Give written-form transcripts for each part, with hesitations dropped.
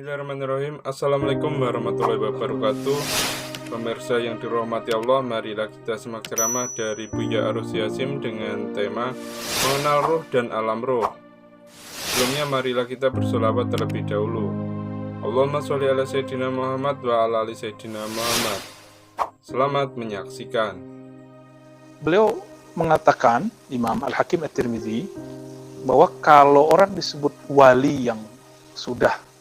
Bismillahirrahmanirrahim. Assalamualaikum warahmatullahi wabarakatuh. Pemirsa yang dirahmati Allah, marilah kita simak ceramah dari Buya Arus Yasim dengan tema Mengenal Ruh dan Alam Ruh. Sebelumnya marilah kita bersolawat terlebih dahulu. Allahumma sholli ala Sayyidina Muhammad wa ala ali Sayyidina Muhammad. Selamat menyaksikan. Beliau mengatakan, Imam Al-Hakim At-Tirmidzi, bahwa kalau orang disebut wali yang sudah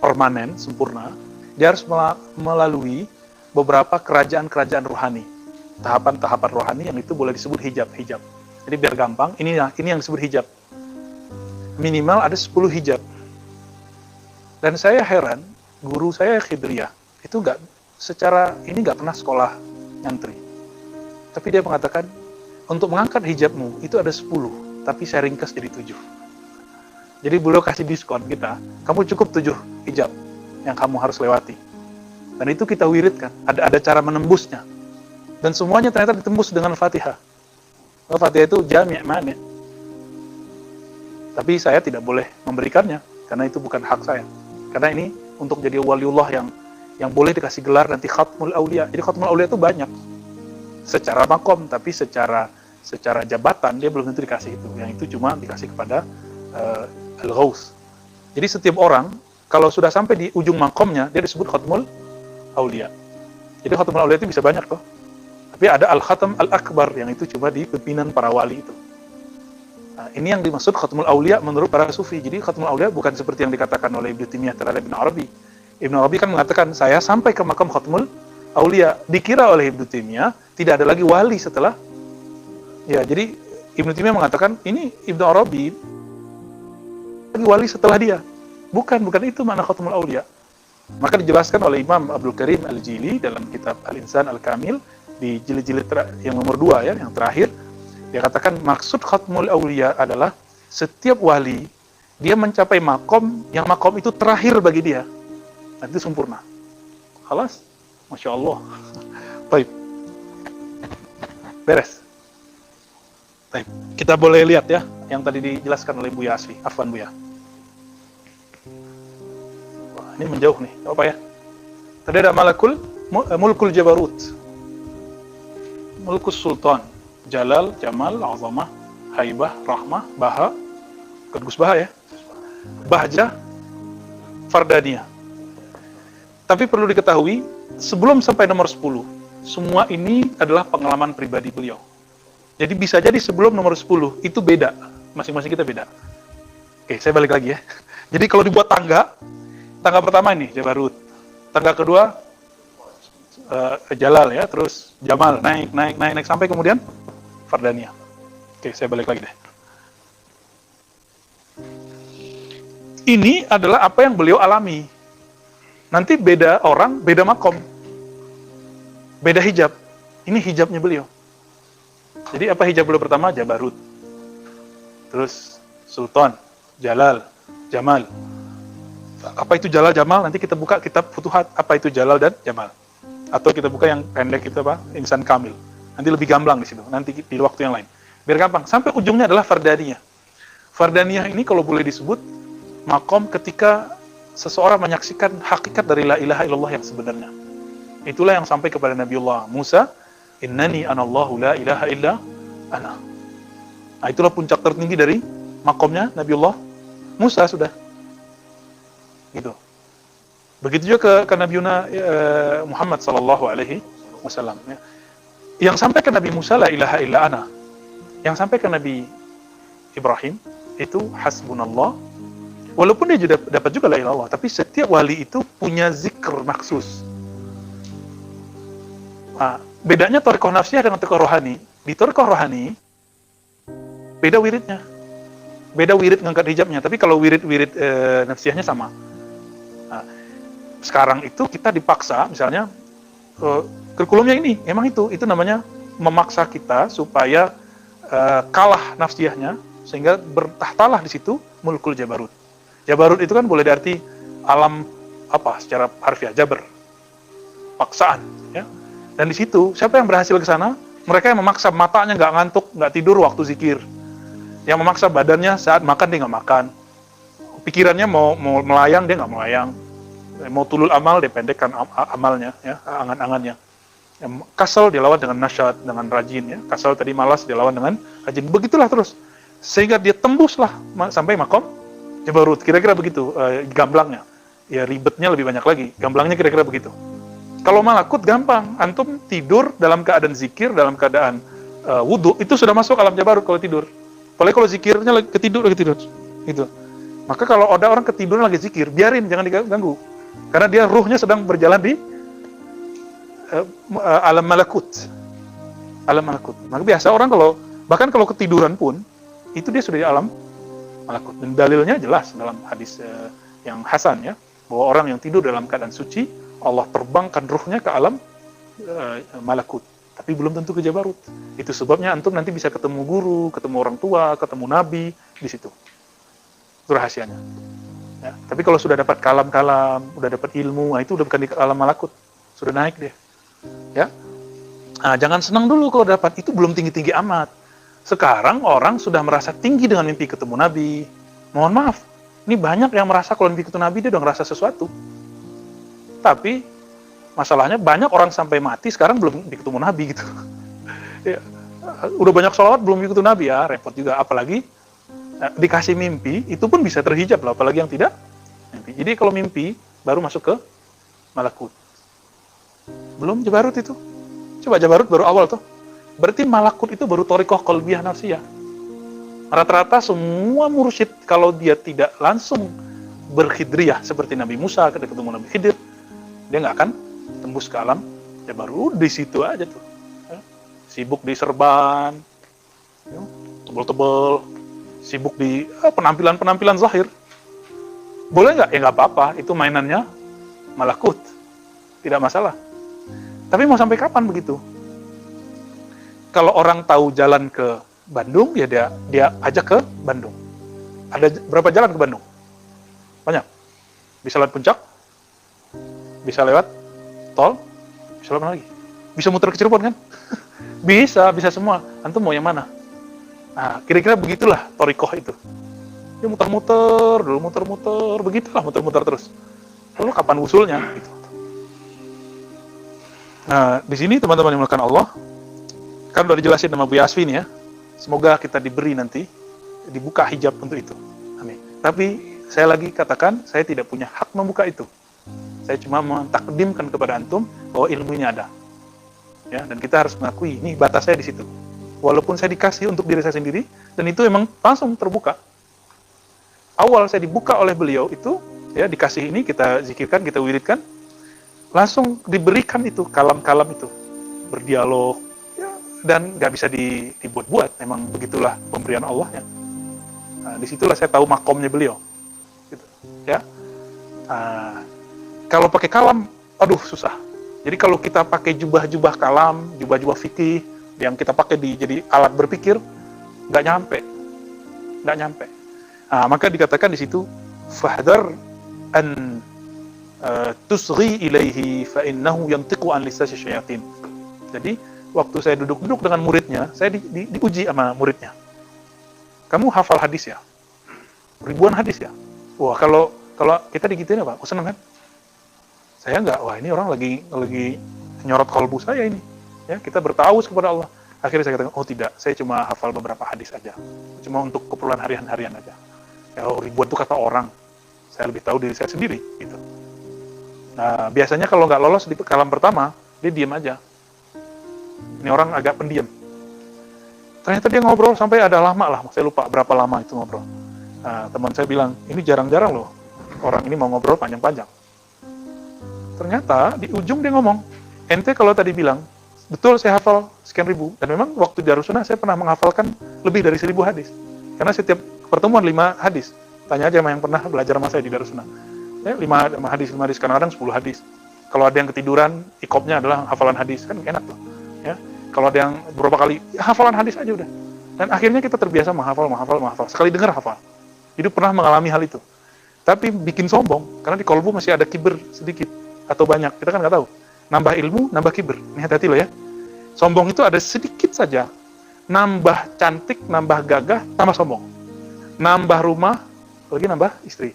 permanen, sempurna, dia harus melalui beberapa kerajaan-kerajaan rohani, tahapan-tahapan rohani yang itu boleh disebut hijab. Jadi biar gampang, ini yang disebut hijab. Minimal ada 10 hijab. Dan saya heran, guru saya Khidriyah, itu nggak pernah sekolah nyantri. Tapi dia mengatakan, untuk mengangkat hijabmu, itu ada 10, tapi saya ringkas jadi 7. Jadi beliau kasih diskon kita, kamu cukup 7 hijab yang kamu harus lewati. Dan itu kita wiridkan, ada cara menembusnya. Dan semuanya ternyata ditembus dengan Fatihah. Fatihah itu jami' mani'. Tapi saya tidak boleh memberikannya, karena itu bukan hak saya. Karena ini untuk jadi waliullah yang boleh dikasih gelar nanti khatmul aulia. Jadi khatmul aulia itu banyak. Secara makom, tapi secara jabatan dia belum tentu dikasih itu. Yang itu cuma dikasih kepada Al-Ghaus. Jadi setiap orang kalau sudah sampai di ujung makomnya dia disebut Khatmul Aulia. Jadi Khatmul Aulia itu bisa banyak toh. Tapi ada Al-Khatam Al-Akbar yang itu cuma di pimpinan para wali itu. Nah, ini yang dimaksud Khatmul Aulia menurut para sufi. Jadi Khatmul Aulia bukan seperti yang dikatakan oleh Ibnu Taimiyah terhadap Ibnu Arabi. Ibnu Arabi kan mengatakan saya sampai ke makam Khatmul Aulia. Dikira oleh Ibnu Taimiyah tidak ada lagi wali setelah. Ya, jadi Ibnu Taimiyah mengatakan ini Ibnu Arabi wali setelah dia. Bukan itu makna Khatmul Aulia. Maka dijelaskan oleh Imam Abdul Karim Al-Jili dalam kitab Al-Insan Al-Kamil di jilid-jilid yang nomor 2 ya, yang terakhir. Dia katakan maksud Khatmul Aulia adalah setiap wali dia mencapai makom yang makom itu terakhir bagi dia. Nah, itu sempurna. Khalas. Masya Allah. Baik. Beres. Baik. Kita boleh lihat ya yang tadi dijelaskan oleh Buya Asfi. Afwan Buya. Wah, ini menjauh nih. Apa ya? Tadi ada mulkul jabarut. Mulkus sultan. Jalal, jamal, azamah, haibah, rahmah, baha. Bukan Gus Baha ya. Bahjah, fardaniyah. Tapi perlu diketahui, sebelum sampai nomor 10, semua ini adalah pengalaman pribadi beliau. Jadi bisa jadi sebelum nomor 10, itu beda. Masing-masing kita beda. Oke, saya balik lagi ya. Jadi kalau dibuat tangga pertama ini, Jabarut. Tangga kedua, Jalal ya, terus Jamal, naik, sampai kemudian Fardaniyah. Oke, saya balik lagi deh. Ini adalah apa yang beliau alami. Nanti beda orang, beda makom. Beda hijab. Ini hijabnya beliau. Jadi apa hijab beliau pertama? Jabarut. Terus Sultan, Jalal, Jamal. Apa itu Jalal, Jamal? Nanti kita buka kitab Futuhat. Apa itu Jalal dan Jamal? Atau kita buka yang pendek itu apa? Insan Kamil. Nanti lebih gamblang di situ. Nanti di waktu yang lain. Biar gampang. Sampai ujungnya adalah Fardaniyah. Fardaniyah ini kalau boleh disebut makom ketika seseorang menyaksikan hakikat dari la ilaha illallah yang sebenarnya. Itulah yang sampai kepada Nabiullah Musa. Innani anallahu la ilaha illa ana. Nah, itulah puncak tertinggi dari makomnya Nabiullah Musa sudah. Gitu. Begitu juga ke Nabiuna Muhammad sallallahu alaihi wasallam ya. Yang sampai ke Nabi Musa la ilaha illa ana. Yang sampai ke Nabi Ibrahim itu hasbunallah. Walaupun dia juga dapat juga la ilaha illallah, tapi setiap wali itu punya zikr maksus. Nah, bedanya thariqah nafsiyah dengan thariqah rohani. Di thariqah rohani beda wiridnya. Beda wirid ngangkat hijabnya, tapi kalau wirid nafsiyahnya sama. Nah, sekarang itu kita dipaksa misalnya kurikulumnya ini, emang itu namanya memaksa kita supaya kalah nafsiyahnya sehingga bertahtalah di situ mulkul jabarut. Jabarut itu kan boleh diarti alam apa secara harfiah, jabar. Paksaan, ya. Dan di situ, siapa yang berhasil ke sana? Mereka yang memaksa matanya nggak ngantuk, nggak tidur waktu zikir. Yang memaksa badannya saat makan dia nggak makan. pikirannya mau melayang, dia nggak melayang. Mau tulul amal, dia pendekkan amalnya, ya, angan-angannya. Kasal dilawan dengan nasyad, dengan rajin, ya. Kasal tadi malas dilawan dengan rajin. Begitulah terus. Sehingga dia tembuslah sampai makom jabarut. Kira-kira begitu gamblangnya. Ya ribetnya lebih banyak lagi. Gamblangnya kira-kira begitu. Kalau malakut gampang. Antum tidur dalam keadaan zikir, dalam keadaan wudhu, itu sudah masuk alam jabarut kalau tidur. Apalagi kalau zikirnya lagi ketidur. Gitu. Maka kalau ada orang ketiduran lagi zikir, biarin, jangan diganggu. Karena dia ruhnya sedang berjalan di alam malakut. Alam malakut. Maka biasa orang bahkan kalau ketiduran pun, itu dia sudah di alam malakut. Dan dalilnya jelas dalam hadis yang hasan, ya, bahwa orang yang tidur dalam keadaan suci, Allah terbangkan ruhnya ke alam malakut. Tapi belum tentu ke jabarut. Itu sebabnya antum nanti bisa ketemu guru, ketemu orang tua, ketemu nabi di situ. Itu rahasianya. Ya, tapi kalau sudah dapat kalam-kalam, udah dapat ilmu, itu udah bukan di alam malakut, sudah naik dia. Ya, jangan senang dulu kalau dapat, itu belum tinggi-tinggi amat. Sekarang orang sudah merasa tinggi dengan mimpi ketemu Nabi. Mohon maaf, ini banyak yang merasa kalau mimpi ketemu Nabi dia udah ngerasa sesuatu. Tapi masalahnya banyak orang sampai mati sekarang belum ketemu Nabi gitu. Ya, udah banyak sholawat belum ketemu Nabi, ya repot juga. Apalagi dikasih mimpi, itu pun bisa terhijab lah, apalagi yang tidak mimpi. Jadi kalau mimpi, baru masuk ke malakut. Belum jabarut itu. Coba jabarut baru awal tuh. Berarti malakut itu baru thariqah qalbiyah nafsiyah. Rata-rata semua mursyid, kalau dia tidak langsung berkhidriyah, seperti Nabi Musa ketika ketemu Nabi Khidir, dia nggak akan tembus ke alam jabarut. Di situ aja tuh. Sibuk di serban, tebel-tebel, sibuk di penampilan-penampilan zahir. Boleh nggak? Ya nggak apa-apa, itu mainannya malakut, tidak masalah. Tapi mau sampai kapan begitu? Kalau orang tahu jalan ke Bandung, ya dia ajak ke Bandung. Ada berapa jalan ke Bandung? Banyak. Bisa lewat Puncak, bisa lewat tol, bisa lewat mana lagi? Bisa muter ke Cirebon kan? bisa semua. Antum mau yang mana? Nah, kira-kira begitulah thariqah itu. Dia muter-muter, dulu muter-muter, begitulah muter-muter terus. Lalu kapan usulnya? Gitu. Nah, di sini teman-teman yang melakukan Allah, kan udah dijelasin sama Bu Yasmin, ya. Semoga kita diberi nanti, dibuka hijab untuk itu. Amin. Tapi saya lagi katakan, saya tidak punya hak membuka itu. Saya cuma mentakdimkan kepada antum bahwa ilmunya ada. Ya, dan kita harus mengakui, ini batas saya di situ. Walaupun saya dikasih untuk diri saya sendiri, dan itu emang langsung terbuka. Awal saya dibuka oleh beliau itu, ya dikasih ini, kita zikirkan, kita wiridkan, langsung diberikan itu, kalam-kalam itu, berdialog, ya, dan nggak bisa dibuat-buat, memang begitulah pemberian Allahnya. Nah, disitulah saya tahu makomnya beliau. Gitu, ya. Nah, kalau pakai kalam, aduh susah. Jadi kalau kita pakai jubah-jubah kalam, jubah-jubah fikih, yang kita pakai jadi alat berpikir, nggak nyampe. Nah, maka dikatakan di situ, fahdar an tusghi ilaihi fa innahu yantiqu an lisasi syayatin. Jadi waktu saya duduk-duduk dengan muridnya, saya diuji sama muridnya. Kamu hafal hadis ya? Ribuan hadis ya? Wah, kalau kita digituin apa? Seneng kan? Saya nggak. Wah, ini orang lagi nyorot kolbu saya ini. Ya, kita bertawus kepada Allah. Akhirnya saya katakan, oh tidak, saya cuma hafal beberapa hadis aja. Cuma untuk keperluan harian-harian aja. Ya, ribuan itu kata orang. Saya lebih tahu diri saya sendiri. Gitu. Nah, biasanya kalau nggak lolos di kalam pertama, dia diam aja. Ini orang agak pendiam. Ternyata dia ngobrol sampai ada lama lah. Saya lupa berapa lama itu ngobrol. Nah, teman saya bilang, ini jarang-jarang loh. Orang ini mau ngobrol panjang-panjang. Ternyata di ujung dia ngomong, ente kalau tadi bilang, betul saya hafal sekian ribu. Dan memang waktu di Darussunnah saya pernah menghafalkan lebih dari 1000 hadis. Karena setiap pertemuan 5 hadis. Tanya aja sama yang pernah belajar sama saya di Darussunnah. Ya, 5 hadis, kadang-kadang 10 hadis. Kalau ada yang ketiduran, ikopnya adalah hafalan hadis. Kan enak tuh. Ya. Kalau ada yang beberapa kali, ya, hafalan hadis aja udah. Dan akhirnya kita terbiasa menghafal. Sekali dengar hafal. Jadi pernah mengalami hal itu. Tapi bikin sombong. Karena di kolbu masih ada kiber sedikit. Atau banyak. Kita kan nggak tahu. Nambah ilmu, nambah kiber. Ini hati-hati loh ya. Sombong itu ada sedikit saja. Nambah cantik, nambah gagah, tambah sombong. Nambah rumah, Apalagi nambah istri.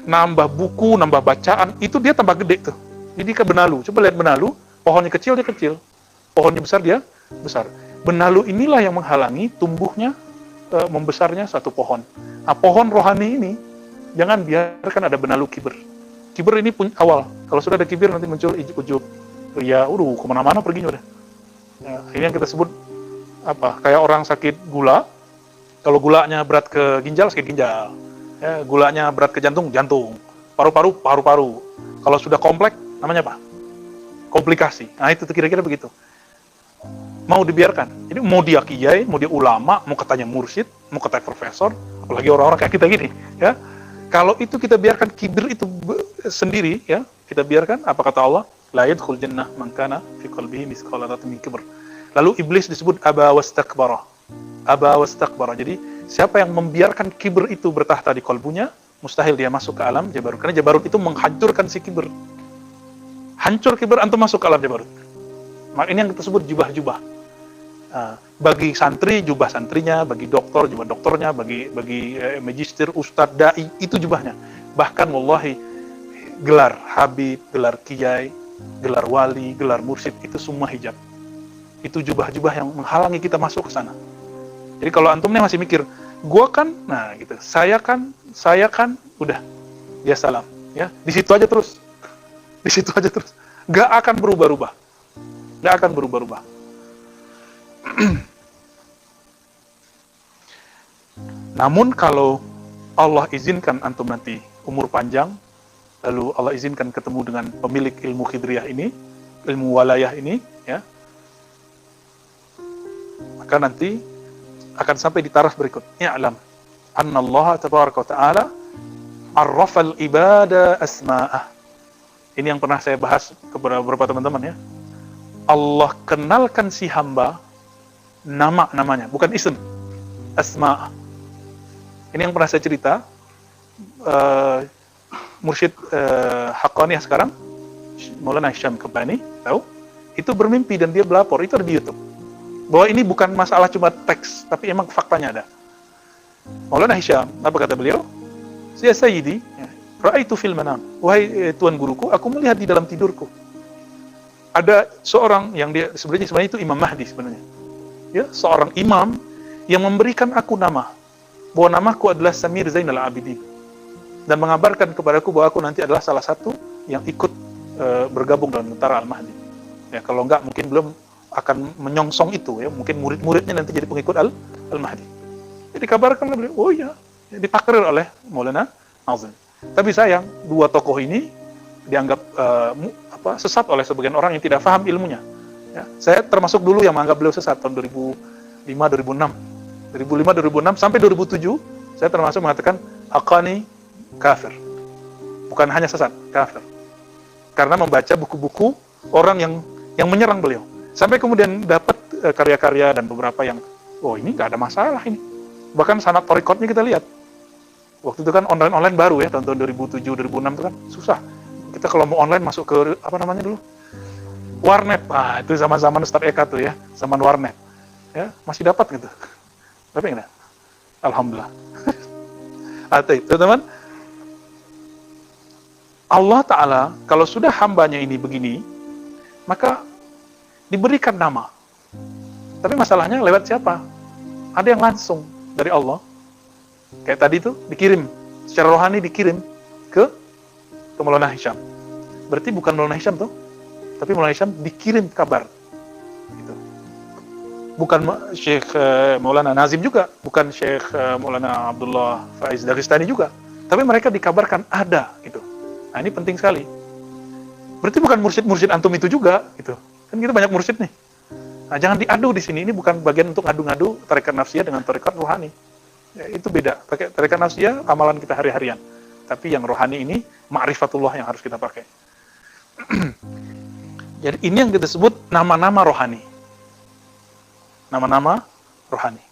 Nambah buku, nambah bacaan, itu dia tambah gede tuh. Jadi ke benalu. Coba lihat benalu, pohonnya kecil, dia kecil. Pohonnya besar, dia besar. Benalu inilah yang menghalangi tumbuhnya, membesarnya satu pohon. Nah, pohon rohani ini, jangan biarkan ada benalu kibir. Kibir ini pun awal. Kalau sudah ada kibir, nanti muncul ujub. Ya, kemana-mana perginya udah. Ya, ini yang kita sebut apa? Kayak orang sakit gula. Kalau gulanya berat ke ginjal, sakit ginjal. Ya, gulanya berat ke jantung, jantung. Paru-paru, paru-paru. Kalau sudah kompleks, namanya apa? Komplikasi. Nah, itu kira-kira begitu. Mau dibiarkan. Jadi mau dia kiai, mau dia ulama, mau katanya mursyid, mau katanya profesor, apalagi orang-orang kayak kita gini, ya. Kalau itu kita biarkan kibir itu sendiri, ya, kita biarkan, apa kata Allah? La yadkhul jannah man kana fi qalbihi mithqala dzarratin min kibr. Lalu iblis disebut aba wastakbara. Aba wastakbara. Jadi siapa yang membiarkan kibir itu bertahta di kalbunya, mustahil dia masuk ke alam Jabarut. Karena Jabarut itu menghancurkan si kibir. Hancur kibir, antum masuk ke alam Jabarut. Maka ini yang kita sebut jubah-jubah. Bagi santri, jubah santrinya, bagi dokter, jubah dokternya, bagi magister, ustadz, dai, itu jubahnya. Bahkan wallahi, gelar habib, gelar kiai, gelar wali, gelar mursyid, itu semua hijab. Itu jubah-jubah yang menghalangi kita masuk ke sana. Jadi kalau antum nih masih mikir, gua kan, nah gitu, saya kan, udah, ya salam, ya, di situ aja terus. Di situ aja terus. Gak akan berubah-ubah. Gak akan berubah-ubah. Namun kalau Allah izinkan antum nanti umur panjang, lalu Allah izinkan ketemu dengan pemilik ilmu khidriyah ini, ilmu walayah ini, ya, maka nanti akan sampai di taraf berikut. I'lam anna Allah tabaraka wa ta'ala arrafal ibada asma'ah. Ini yang pernah saya bahas kepada beberapa teman-teman, ya. Allah kenalkan si hamba nama-namanya, bukan ism, asma'. Ini yang pernah saya cerita, mursyid Haqqani sekarang, Maulana Hisham Kebani, tahu? Itu bermimpi dan dia belapor, itu ada di YouTube. Bahwa ini bukan masalah cuma teks, tapi emang faktanya ada. Maulana Hisham, apa kata beliau? Ya Sayyidi, ra'aitu fil manam. Wahai tuan guruku, aku melihat di dalam tidurku. Ada seorang yang dia sebenarnya itu Imam Mahdi sebenarnya. Ya, seorang imam yang memberikan aku nama, bahwa namaku adalah Samir Zainal Abidin, dan mengabarkan kepadaku bahwa aku nanti adalah salah satu yang ikut bergabung dalam tentara Al-Mahdi. Ya, kalau enggak mungkin belum akan menyongsong itu, ya, mungkin murid-muridnya nanti jadi pengikut Al-Mahdi. Jadi dikabarkan oleh beliau, oh ya, ditakrir oleh Maulana Nazim. Tapi sayang, dua tokoh ini dianggap sesat oleh sebagian orang yang tidak paham ilmunya. Ya, saya termasuk dulu yang menganggap beliau sesat tahun 2005-2006. 2005-2006 sampai 2007, saya termasuk mengatakan Haqqani kafir. Bukan hanya sesat, kafir. Karena membaca buku-buku orang yang menyerang beliau. Sampai kemudian dapat karya-karya dan beberapa yang, oh ini nggak ada masalah ini. Bahkan sanad torikotnya kita lihat. Waktu itu kan online baru, ya, tahun 2007-2006 itu kan susah. Kita kalau mau online masuk ke, apa namanya dulu? Warnet. Itu zaman-zaman Ustadz Eka tuh, ya, zaman warnet. Ya, masih dapat gitu. Tapi enggak. Alhamdulillah. Teman-teman, Allah Ta'ala kalau sudah hambanya ini begini, maka diberikan nama. Tapi masalahnya lewat siapa? Ada yang langsung dari Allah. Kayak tadi tuh dikirim secara rohani, dikirim ke Maulana Hisham. Berarti bukan Maulana Hisham tuh, tapi Maulana Hisham dikirim kabar. Gitu. Bukan Syekh Maulana Nazim juga, bukan Syekh Maulana Abdullah Faiz Dagestani juga, tapi mereka dikabarkan ada, gitu. Nah, ini penting sekali. Berarti bukan mursyid antum itu juga, gitu. Kan kita banyak mursyid nih. Nah, jangan diadu di sini. Ini bukan bagian untuk ngadu-ngadu tarekat nafsiyah dengan tarekat rohani. Ya, itu beda. Tarekat nafsiyah amalan kita hari-harian. Tapi yang rohani ini ma'rifatullah yang harus kita pakai. Jadi ini yang kita sebut nama-nama rohani. Nama-nama rohani.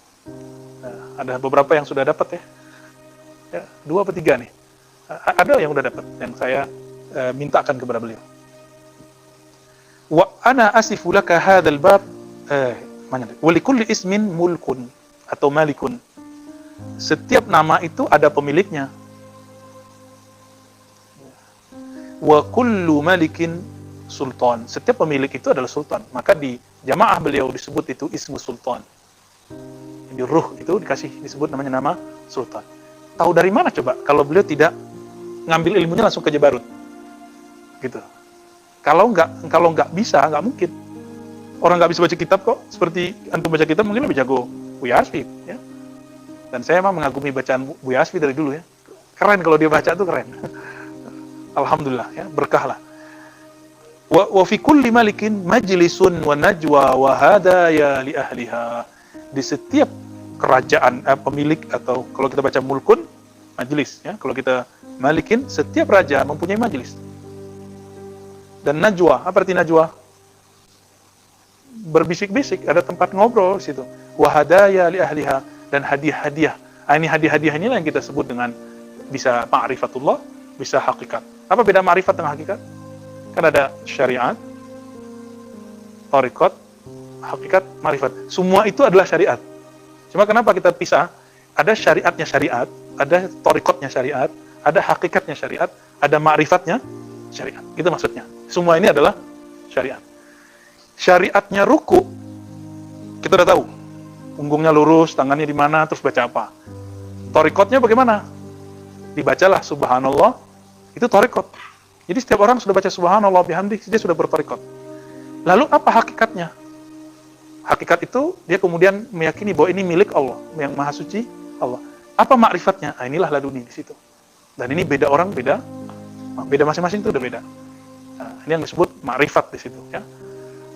Nah, ada beberapa yang sudah dapat, ya. Ya, 2 atau 3 nih. Ada yang udah dapat, yang saya mintakan kepada beliau. Wa ana asifu laka hadzal bab wa likulli ismin mulkun atau malikun. setiap nama itu ada pemiliknya. Wa kullu malikin sultan. Setiap pemilik itu adalah sultan. Maka di jamaah beliau disebut itu ismu sultan. Di ruh itu disebut namanya nama sultan. Tahu dari mana coba kalau beliau tidak ngambil ilmunya langsung ke Jabarut? Gitu. Kalau nggak bisa, nggak mungkin. Orang nggak bisa baca kitab kok. Seperti antum baca kitab mungkin lebih jago Buya Asfi, ya. Dan saya memang mengagumi bacaan Buya Asfi dari dulu, ya. Keren kalau dia baca tuh keren. Alhamdulillah, ya, berkah lah. Wa fi kulli malikin majlisun wa najwa wa hadaya li ahliha. Di setiap kerajaan pemilik, atau kalau kita baca mulkun, majelis, ya. Kalau kita malikin, setiap raja mempunyai majelis. Dan najwa, apa arti najwa? Berbisik-bisik, ada tempat ngobrol di situ. Wa hadaya li ahliha, dan hadiah-hadiah. Ini hadiah-hadiah inilah yang kita sebut dengan bisa ma'rifatullah, bisa hakikat. Apa beda ma'rifat dengan hakikat? Kan ada syariat, thariqat, hakikat, ma'rifat. Semua itu adalah syariat. Cuma kenapa kita pisah? Ada syariatnya syariat, ada thariqatnya syariat, ada hakikatnya syariat, ada ma'rifatnya syariat. Itu maksudnya. Semua ini adalah syariat. Syariatnya ruku, kita udah tahu. Punggungnya lurus, tangannya di mana, terus baca apa. Thariqatnya bagaimana? Dibacalah subhanallah, itu thariqat. Jadi setiap orang sudah baca subhanallah bihamdi, dia sudah berthariqat. Lalu apa hakikatnya? Hakikat itu dia kemudian meyakini bahwa ini milik Allah, yang maha suci Allah. Apa ma'rifatnya? Nah, inilah laduni di situ. Dan ini beda orang, beda masing-masing itu udah beda. Nah, ini yang disebut ma'rifat di situ, ya.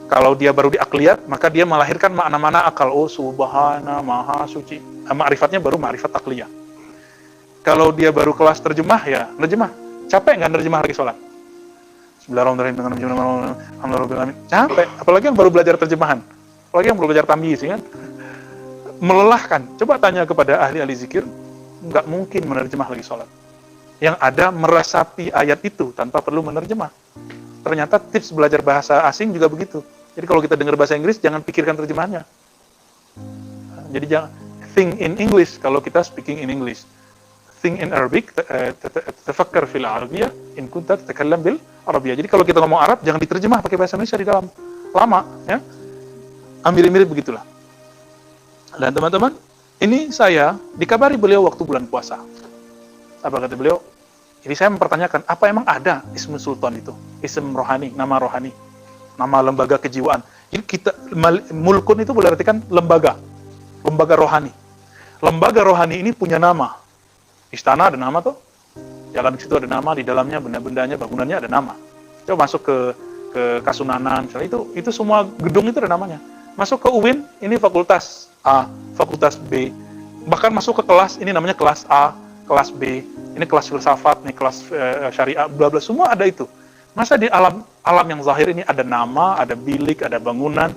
Kalau dia baru di akliyat, maka dia melahirkan makna-makna akal. Oh, subhana, maha suci. Ma'rifatnya baru ma'rifat akliyah. Kalau dia baru kelas terjemah, ya nerjemah. Capek nggak nerjemah lagi sholat? Bismillahirrahmanirrahim. Capek. Apalagi yang baru belajar terjemahan. Apalagi yang baru belajar tamyiz, kan? Melelahkan. Coba tanya kepada ahli-ahli zikir, nggak mungkin menerjemah lagi sholat. Yang ada meresapi ayat itu tanpa perlu menerjemah. Ternyata tips belajar bahasa asing juga begitu. Jadi kalau kita dengar bahasa Inggris, jangan pikirkan terjemahannya. Jadi jangan think in English kalau kita speaking in English. Think in Arabic, tafakkar fil Arabiyah, in kunta tatakallam bil Arabiyah. Jadi kalau kita ngomong Arab, jangan diterjemah pakai bahasa Indonesia di dalam. Lama, ya. Mirip-mirip begitulah. Dan teman-teman, ini saya dikabari beliau waktu bulan puasa. Apa kata beliau? Jadi saya mempertanyakan, apa emang ada ismu sultan itu? Ism rohani, nama rohani, nama lembaga kejiwaan. Jadi kita, mulkun itu boleh artikan lembaga rohani. Lembaga rohani ini punya nama. Istana ada nama tuh, jalan di situ ada nama, di dalamnya benda-bendanya, bangunannya ada nama. Coba masuk ke Kasunanan, misalnya itu semua gedung itu ada namanya. Masuk ke UIN, ini fakultas A, fakultas B. Bahkan masuk ke kelas, ini namanya kelas A, kelas B, ini kelas filsafat, ini kelas syariah, bla bla, semua ada itu. Masa di alam yang zahir ini ada nama, ada bilik, ada bangunan,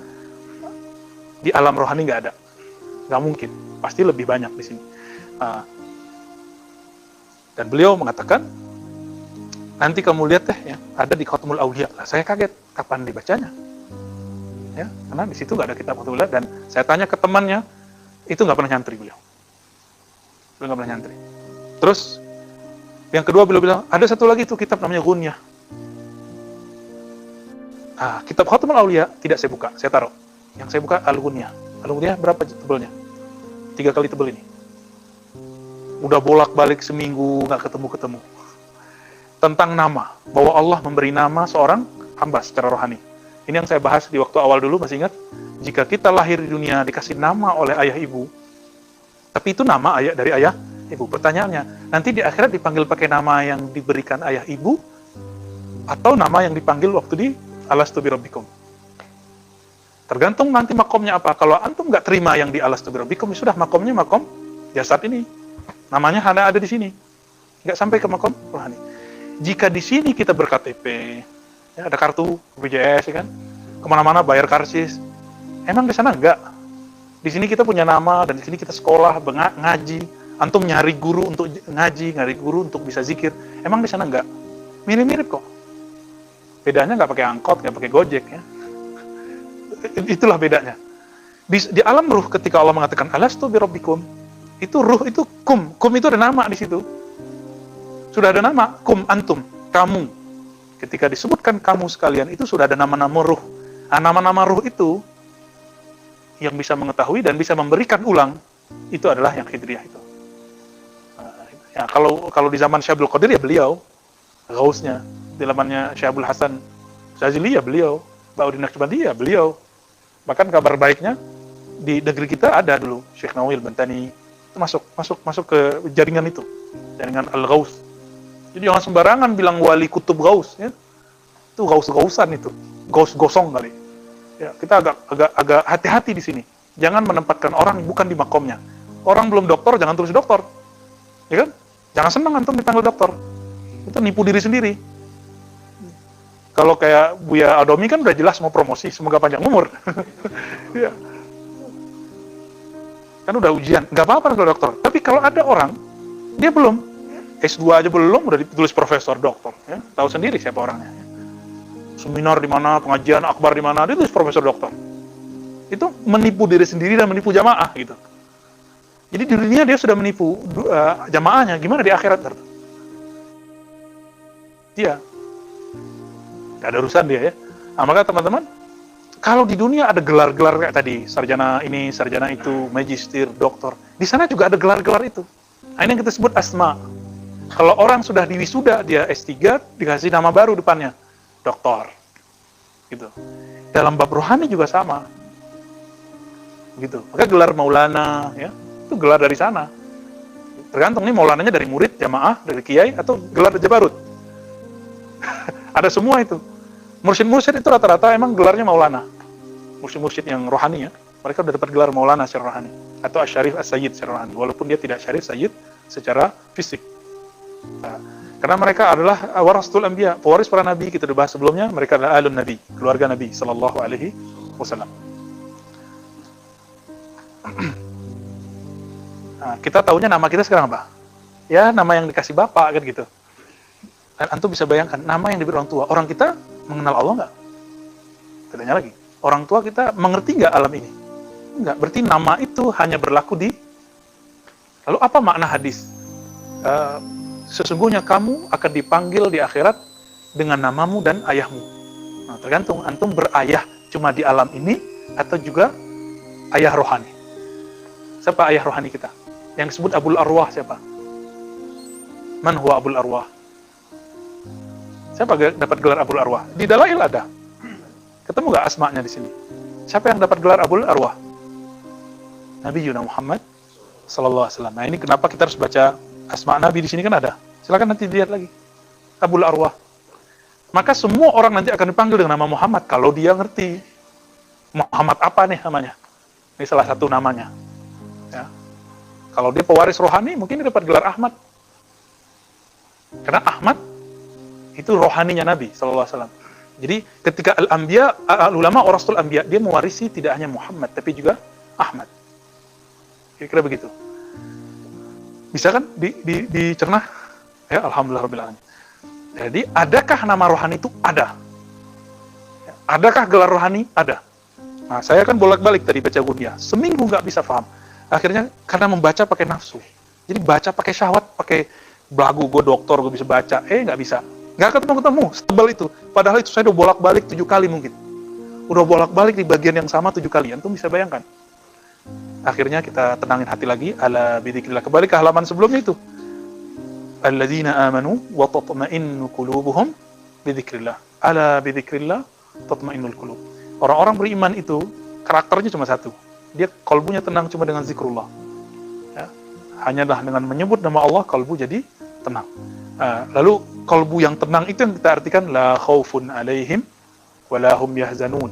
di alam rohani nggak ada? Nggak mungkin, pasti lebih banyak di sini. Dan beliau mengatakan, nanti kamu lihat ya, ada di Khatmul Auliya. Lah, saya kaget, kapan dibacanya? Ya, karena di situ nggak ada kitab Khatmul Auliya, dan saya tanya ke temannya, itu nggak pernah nyantri beliau. Beliau nggak pernah nyantri. Terus, yang kedua beliau bilang, ada satu lagi tuh kitab namanya Ghunyah. Kitab Khatmul Auliya tidak saya buka, saya taruh. Yang saya buka Al-Ghunyah. Al-Ghunyah berapa tebelnya? 3 kali tebel ini. Udah bolak-balik seminggu nggak ketemu-ketemu. Tentang nama, bahwa Allah memberi nama seorang hamba secara rohani. Ini yang saya bahas di waktu awal dulu, masih ingat? Jika kita lahir di dunia dikasih nama oleh ayah ibu, tapi itu nama dari ayah ibu. Pertanyaannya, nanti di akhirat dipanggil pakai nama yang diberikan ayah ibu, atau nama yang dipanggil waktu di Alastu birabbikum? Tergantung nanti makomnya apa. Kalau antum nggak terima yang di Alastu birabbikum, sudah makomnya makom jasad ini. Namanya hanya ada di sini, nggak sampai ke makom rohani. Jika di sini kita berKTP, ya, ada kartu BPJS, ya kan, kemana-mana bayar karcis, emang di sana enggak? Di sini kita punya nama, dan di sini kita sekolah, ngaji, antum nyari guru untuk ngaji, nyari guru untuk bisa zikir, emang di sana enggak? Mirip-mirip kok. Bedanya nggak pakai angkot, nggak pakai gojek, ya. Itulah bedanya. Di alam ruh ketika Allah mengatakan Alastu birabbikum, Itu ruh itu kum. Kum itu ada nama di situ. Sudah ada nama, kum antum, kamu. Ketika disebutkan kamu sekalian, itu sudah ada nama-nama ruh. Nah, nama-nama ruh itu yang bisa mengetahui dan bisa memberikan ulang, itu adalah yang hidriyah itu. Ya, kalau di zaman Syekh Abdul Qadir ya beliau, Ghausnya. Di zamannya Syekh Abdul Hasan Syazili ya beliau, Ba'udin Naqsybandi ya beliau. Bahkan kabar baiknya di negeri kita ada dulu Syekh Nawil Bantani itu masuk ke jaringan itu, jaringan Al-Ghaus. Jadi jangan sembarangan bilang wali kutub Ghaus ya. Itu Ghaus-Ghausan itu. Ghaus gosong kali. Ya, kita agak hati-hati di sini. Jangan menempatkan orang bukan di makomnya. Orang belum doktor jangan tulis doktor. Ya kan? Jangan senang antum dipanggil doktor. Itu nipu diri sendiri. Kalau kayak Buya Adomi kan udah jelas mau promosi, semoga panjang umur. Ya. Kan udah ujian, nggak apa-apa kalau dokter. Tapi kalau ada orang, dia belum, S2 aja belum, udah ditulis profesor, dokter. Ya. Tahu sendiri siapa orangnya. Ya. Seminar di mana, pengajian akbar di mana, dia tulis profesor dokter. Itu menipu diri sendiri dan menipu jamaah gitu. Jadi di dunia dia sudah menipu jamaahnya, gimana di akhirat? Dia nggak ada urusan dia ya. Nah, maka teman-teman, kalau di dunia ada gelar-gelar kayak tadi, sarjana ini, sarjana itu, magister, doktor, di sana juga ada gelar-gelar itu. Nah, ini yang kita sebut asma. Kalau orang sudah diwisuda, dia S3, dikasih nama baru depannya, doktor. Gitu. Dalam bab rohani juga sama. Gitu. Maka gelar Maulana, ya, itu gelar dari sana. Tergantung nih Maulananya dari murid, jamaah, dari kiai, atau gelar Jabarut. Ada semua itu. Mursyid-mursyid itu rata-rata emang gelarnya Maulana. Mursyid-mursyid yang rohani ya, mereka udah dapat gelar Maulana secara rohani. Atau Asy-Syarif As-Sayyid secara rohani, walaupun dia tidak Syarif Sayyid secara fisik. Nah, karena mereka adalah warasatul anbiya, pewaris para nabi, kita udah bahas sebelumnya, mereka adalah alun nabi, keluarga Nabi sallallahu alaihi wasallam. Nah, kita tahunya nama kita sekarang apa? Ya, nama yang dikasih bapak kan gitu. Dan antum bisa bayangkan, nama yang diberi orang tua. Orang kita mengenal Allah nggak? Tanya lagi. Orang tua kita mengerti nggak alam ini? Nggak. Berarti nama itu hanya berlaku di... Lalu apa makna hadis? Sesungguhnya kamu akan dipanggil di akhirat dengan namamu dan ayahmu. Nah, tergantung. Antum berayah cuma di alam ini atau juga ayah rohani. Siapa ayah rohani kita? Yang disebut Abul Arwah siapa? Man huwa Abul Arwah? Siapa dapat gelar Abul Arwah? Di Dalail ada. Ketemu nggak asma'nya di sini? Siapa yang dapat gelar Abul Arwah? Nabi Yuna Muhammad sallallahu alaihi wasallam. Nah, ini kenapa kita harus baca asma' Nabi di sini kan ada. Silakan nanti dilihat lagi. Abul Arwah. Maka semua orang nanti akan dipanggil dengan nama Muhammad kalau dia ngerti. Muhammad apa nih namanya? Ini salah satu namanya. Ya. Kalau dia pewaris rohani, mungkin dia dapat gelar Ahmad. Karena Ahmad itu rohaninya Nabi sallallahu alaihi wasallam. Jadi ketika al-anbiya, ulama warasatul anbiya, dia mewarisi tidak hanya Muhammad tapi juga Ahmad. Kira-kira begitu. Bisa kan dicerna? Ya, alhamdulillah rabbil alamin. Jadi adakah nama rohani itu? Ada. Adakah gelar rohani? Ada. Nah, saya kan bolak-balik tadi baca Gunya. Seminggu nggak bisa paham. Akhirnya karena membaca pakai nafsu. Jadi baca pakai syahwat, pakai belagu, gue dokter, gue bisa baca. Nggak bisa. Nggak ketemu-ketemu, setebal itu. Padahal itu saya udah bolak-balik 7 kali mungkin. Udah bolak-balik di bagian yang sama 7 kali. Antum bisa bayangkan. Akhirnya kita tenangin hati lagi. Ala bidzikrillah. Kembali ke halaman sebelumnya itu. Alladzina amanu wa tatma'innu qulubuhum bidzikrillah. Ala bidzikrillah tatma'innul qulub. Orang-orang beriman itu karakternya cuma satu. Dia kalbunya tenang cuma dengan zikrullah. Ya. Hanyalah dengan menyebut nama Allah kalbu jadi tenang. Lalu kalbu yang tenang itu yang kita artikan la khaufun alaihim wala hum yahzanun.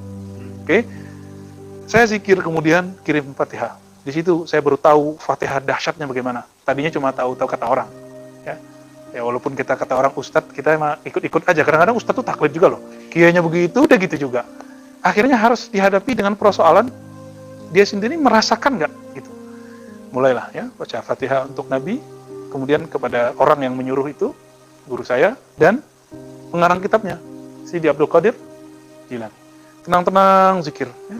Oke. Saya zikir kemudian kirim Fatihah. Di situ saya baru tahu Fatihah dahsyatnya bagaimana. Tadinya cuma tahu kata orang. Ya walaupun kita kata orang ustadz, kita emang ikut-ikut aja. Kadang-kadang ustadz tuh taklid juga loh. Kiainya begitu, udah gitu juga. Akhirnya harus dihadapi dengan persoalan dia sendiri merasakan nggak gitu. Mulailah ya baca Fatihah untuk Nabi. Kemudian kepada orang yang menyuruh itu, guru saya, dan pengarang kitabnya, Sidi Abdul Qadir Jilani. Tenang-tenang zikir. Ya.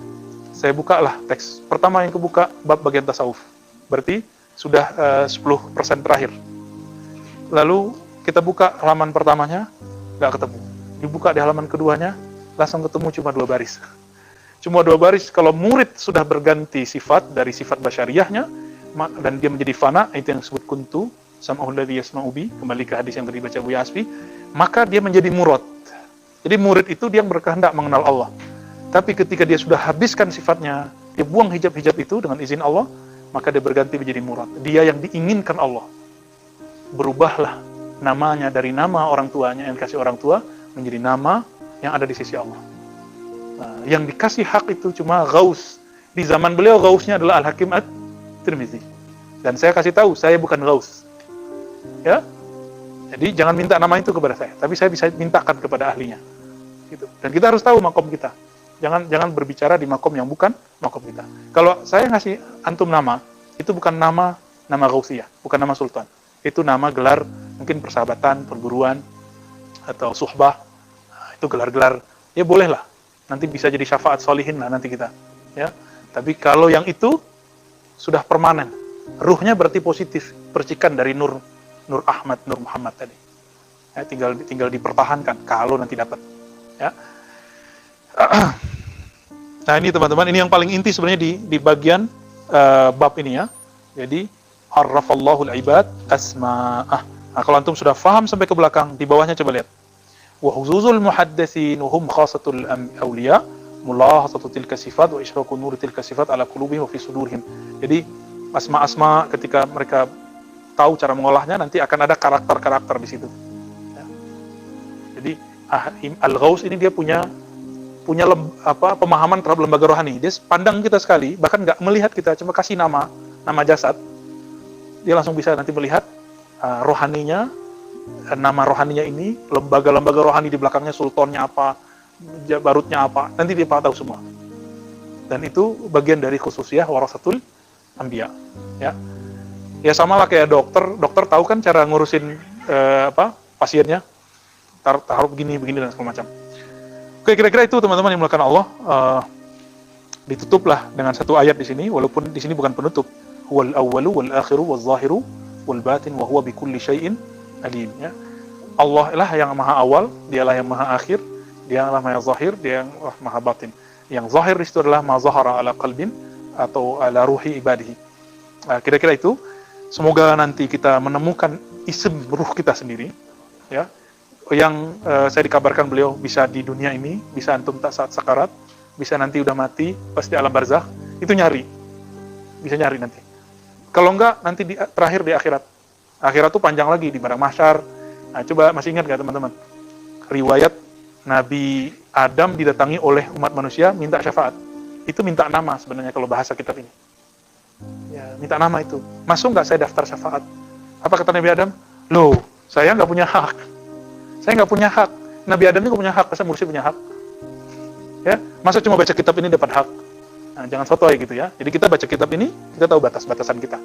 Saya buka lah teks. Pertama yang kebuka, bab bagian tasawuf. Berarti sudah 10% terakhir. Lalu kita buka halaman pertamanya, nggak ketemu. Dibuka di halaman keduanya, langsung ketemu cuma 2 baris. Cuma 2 baris. Kalau murid sudah berganti sifat dari sifat basyariyahnya, dan dia menjadi fana, itu yang disebut kuntu, sam'ahul ladzi yasma'u bi, kembali ke hadis yang tadi baca Buya Asfi, maka dia menjadi murad. Jadi murid itu dia yang berkehendak mengenal Allah. Tapi ketika dia sudah habiskan sifatnya, dia buang hijab-hijab itu dengan izin Allah, maka dia berganti menjadi murad. Dia yang diinginkan Allah. Berubahlah namanya dari nama orang tuanya yang dikasih orang tua menjadi nama yang ada di sisi Allah. Nah, yang dikasih hak itu cuma Ghaus. Di zaman beliau Ghausnya adalah Al-Hakim At-Tirmizi. Dan saya kasih tahu, saya bukan Ghaus. Ya, jadi jangan minta nama itu kepada saya, tapi saya bisa mintakan kepada ahlinya. Gitu. Dan kita harus tahu makom kita. Jangan berbicara di makom yang bukan makom kita. Kalau saya ngasih antum nama, itu bukan nama Ghausiyah, bukan nama sultan. Itu nama gelar mungkin persahabatan, perguruan, atau suhbah. Nah, itu gelar-gelar, ya boleh lah. Nanti bisa jadi syafaat solihin lah nanti kita. Ya. Tapi kalau yang itu sudah permanen, ruhnya berarti positif, percikan dari Nur Ahmad, Nur Muhammad tadi. Ya, tinggal dipertahankan kalau nanti dapat. Ya. Nah ini teman-teman, ini yang paling inti sebenarnya di bagian bab ini ya. Jadi arrafallahu al-ibad asma'ah. Nah, kalau antum sudah faham sampai ke belakang, di bawahnya coba lihat. Wa huzuzul muhaddatsin wa hum khasatul awliya mulahasatu tilka sifat wa isyraqu nur tilka sifat ala qulubihim wa fi sudurihim. Jadi asma-asma ketika mereka tahu cara mengolahnya, nanti akan ada karakter-karakter di situ. Ya. Jadi Al-Ghaus ini dia punya pemahaman terhadap lembaga rohani. Dia pandang kita sekali, bahkan nggak melihat kita, cuma kasih nama jasad. Dia langsung bisa nanti melihat rohaninya, nama rohaninya ini, lembaga-lembaga rohani di belakangnya, sultannya apa, jabarutnya apa, nanti dia tahu semua. Dan itu bagian dari khususiyah warasatul anbiya. Ya. Ya sama lah kayak dokter tahu kan cara ngurusin pasiennya, taruh begini dan segala macam. Oke, kira-kira itu teman-teman yang melakukan Allah. Ditutuplah dengan satu ayat di sini, walaupun di sini bukan penutup. Huwal awwalu wal akhiru wal zahiru wal batin wa huwa bikulli syai'in alim. Ya. Allah lah yang maha awal, dialah yang maha akhir, dialah maha zahir, dia yang maha batin. Yang zahir di situ adalah ma zahara ala qalbin atau ala ruhi ibadihi. Kira-kira itu. Semoga nanti kita menemukan isim ruh kita sendiri, ya, yang saya dikabarkan beliau bisa di dunia ini, bisa antum tak saat sakarat, bisa nanti udah mati, pasti alam barzakh, itu bisa nyari nanti. Kalau enggak, nanti terakhir di akhirat. Akhirat itu panjang lagi, di padang mahsyar. Nah, coba masih ingat nggak teman-teman? Riwayat Nabi Adam didatangi oleh umat manusia, minta syafaat. Itu minta nama sebenarnya kalau bahasa kitab ini. Ya, minta nama itu. Masuk nggak saya daftar syafaat? Apa kata Nabi Adam? Loh, saya nggak punya hak. Saya nggak punya hak. Nabi Adam itu punya hak, masa mursyid punya hak? Ya, masa cuma baca kitab ini dapat hak? Nah, jangan sotoy gitu ya. Jadi kita baca kitab ini, kita tahu batas-batasan kita.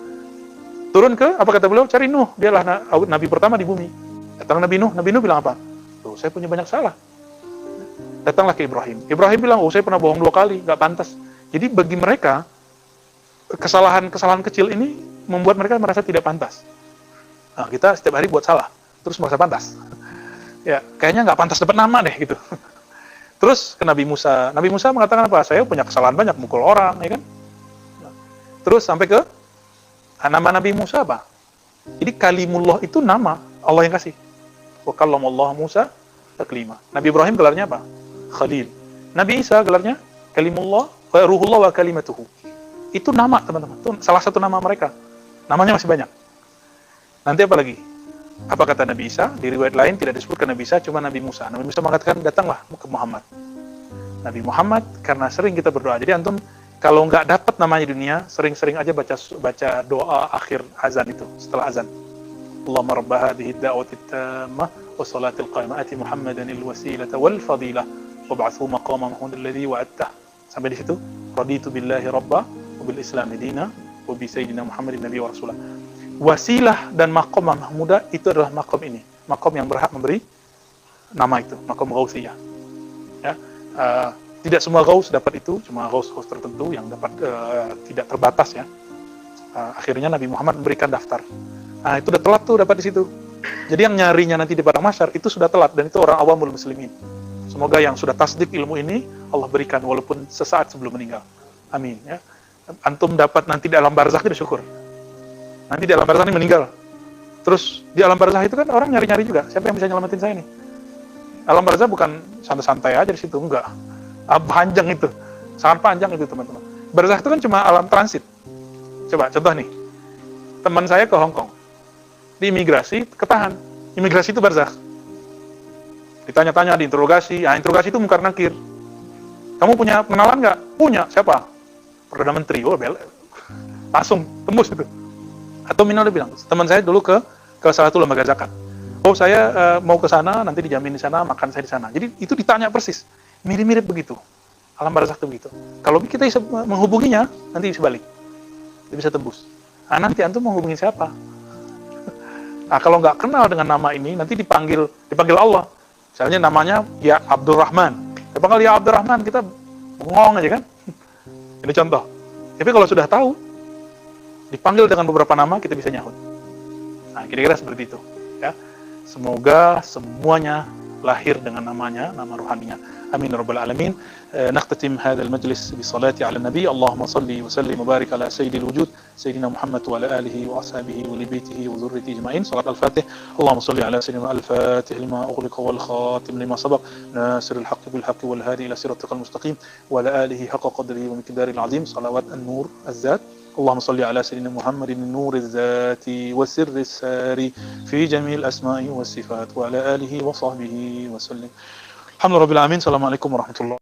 Turun ke, apa kata beliau? Cari Nuh. Dialah Nabi pertama di bumi. Datang Nabi Nuh bilang apa? Tuh, saya punya banyak salah. Datanglah ke Ibrahim. Ibrahim bilang, oh saya pernah bohong 2 kali, nggak pantas. Jadi bagi mereka, kesalahan kecil ini membuat mereka merasa tidak pantas. Nah, kita setiap hari buat salah, terus merasa pantas. Ya, kayaknya nggak pantas dapat nama deh gitu. Terus ke Nabi Musa. Nabi Musa mengatakan apa? Saya punya kesalahan banyak, mukul orang, ya kan? Terus sampai ke nama Nabi Musa apa? Jadi kalimullah itu nama Allah yang kasih. Wa kallamallahu Musa taklima. Nabi Ibrahim gelarnya apa? Khalil. Nabi Isa gelarnya kalimullah wa ruhullah wa kalimatuhu. Itu nama teman-teman, itu salah satu nama mereka. Namanya masih banyak. Nanti apa lagi? Apa kata Nabi Isa? Di riwayat lain tidak disebutkan Nabi Isa, cuma Nabi Musa. Nabi Musa mengatakan, datanglah ke Muhammad. Nabi Muhammad, karena sering kita berdoa. Jadi antum, kalau nggak dapat namanya di dunia, sering-sering aja baca doa akhir azan itu, setelah azan. Allahumma rabba hadhihi ad-da'wati at-tammah wa salatil qa'imah ati Muhammadan al-wasilata wal fadilah wa ba'athu maqaman mahmud alladhi wa'adtah. Sampai di situ, raditu billahi rabba bil Islam dina wa bi sayyidina Muhammadin nabiy wa rasulah. Wasilah dan maqam mahmudah itu adalah maqam ini, maqam yang berhak memberi nama itu, maqam ghausiyah. Ya, tidak semua ghaus dapat itu, cuma ghaus tertentu yang dapat tidak terbatas ya. Akhirnya Nabi Muhammad memberikan daftar. Nah, itu udah telat tuh dapat di situ. Jadi yang nyarinya nanti di padang mahsyar itu sudah telat, dan itu orang awamul muslimin. Semoga yang sudah tasdik ilmu ini Allah berikan walaupun sesaat sebelum meninggal. Amin ya. Antum dapat nanti di alam barzakh itu syukur. Nanti di alam barzakh ini meninggal. Terus di alam barzakh itu kan orang nyari-nyari juga. Siapa yang bisa nyelamatin saya nih? Alam barzakh bukan santai-santai aja di situ, enggak. Panjang itu. Sangat panjang itu, teman-teman. Barzakh itu kan cuma alam transit. Coba contoh nih. Teman saya ke Hong Kong. Di imigrasi ketahan. Imigrasi itu barzakh. Ditanya-tanya, diinterogasi. Nah, interogasi itu mungkar nakir. Kamu punya kenalan nggak? Punya. Siapa? Perdana Menteri. Oh, langsung tembus itu. Atau minimal dia bilang, teman saya dulu ke salah satu lembaga zakat. Oh, saya mau ke sana, nanti dijamin di sana, makan saya di sana. Jadi itu ditanya persis. Mirip-mirip begitu. Alam barzakh itu begitu. Kalau kita bisa menghubunginya, nanti bisa balik. Dia bisa tembus. Nah, nanti antum mau hubungi siapa? Nah, kalau nggak kenal dengan nama ini, nanti dipanggil Allah. Misalnya namanya ya Abdurrahman. Dipanggil ya Abdurrahman, kita bengong aja kan? Ini contoh. Tapi kalau sudah tahu, dipanggil dengan beberapa nama, kita bisa nyahut. Nah, kira-kira seperti itu. Ya. Semoga semuanya lahir dengan namanya, nama ruhaninya. Amin ya rabbal alamin. نختتم هذا المجلس بصلاة على النبي اللهم صل وسلم وبارك على سيد الوجود سيدنا محمد وعلى آله وأصحابه ولبيته وذريته أجمعين. صلاة الفاتح. اللهم صل على سيدنا الفاتح لما أغلق والخاتم لما سبق ناصر الحق بالحق والهادي إلى صراطك المستقيم وعلى آله حق قدره ومقداره العظيم. صلوات النور الذات. اللهم صل على سيدنا محمد النور الذاتي وسر الساري في جميع الأسماء والصفات وعلى آله وصحبه وسلم. الحمد لله رب العالمين. السلام عليكم ورحمة الله.